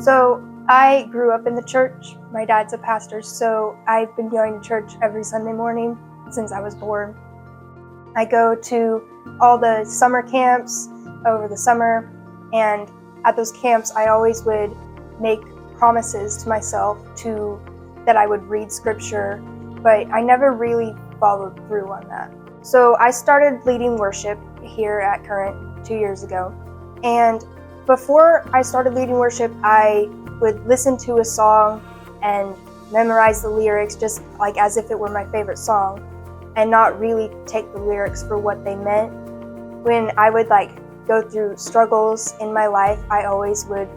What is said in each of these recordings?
So I grew up in the church. My dad's a pastor, so I've been going to church every Sunday morning since I was born. I go to all the summer camps over the summer, and at those camps I always would make promises to myself that I would read scripture, but I never really followed through on that. So I started leading worship here at Current 2 years ago, and before I started leading worship, I would listen to a song and memorize the lyrics just like as if it were my favorite song, and not really take the lyrics for what they meant. When I would go through struggles in my life, I always would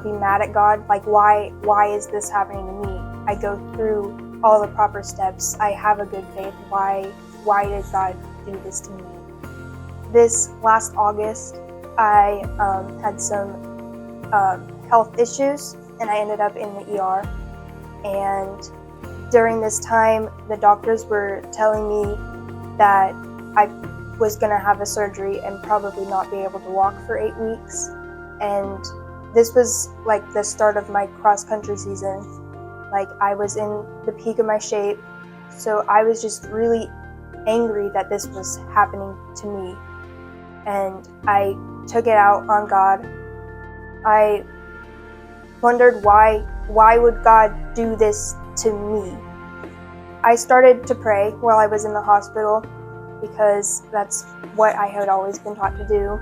be mad at God, like why is this happening to me? I go through all the proper steps. I have a good faith. Why did God do this to me? This last August, I had some health issues, and I ended up in the ER. And during this time, the doctors were telling me that I was going to have a surgery and probably not be able to walk for 8 weeks. And this was like the start of my cross-country season. Like, I was in the peak of my shape, so I was just really angry that this was happening to me. And I took it out on God. I wondered why would God do this to me? I started to pray while I was in the hospital because that's what I had always been taught to do.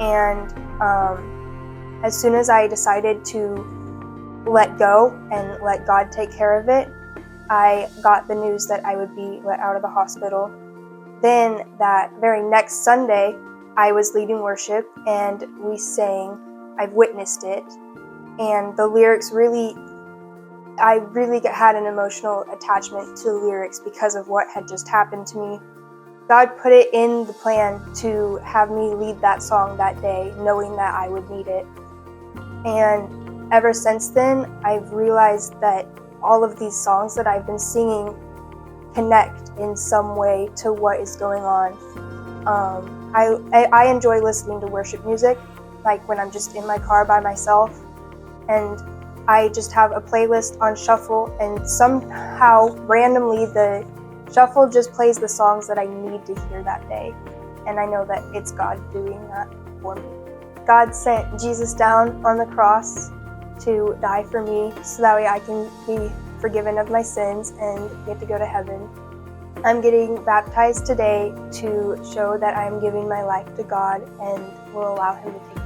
And as soon as I decided to let go and let God take care of it, I got the news that I would be let out of the hospital. Then that very next Sunday, I was leading worship and we sang "I've Witnessed It," and the lyrics I really had an emotional attachment to the lyrics because of what had just happened to me. God put it in the plan to have me lead that song that day, knowing that I would need it. And ever since then, I've realized that all of these songs that I've been singing connect in some way to what is going on. I enjoy listening to worship music, like when I'm just in my car by myself, and I just have a playlist on shuffle, and somehow randomly the shuffle just plays the songs that I need to hear that day, and I know that it's God doing that for me. God sent Jesus down on the cross to die for me so that way I can be forgiven of my sins and get to go to heaven. I'm getting baptized today to show that I'm giving my life to God and will allow Him to take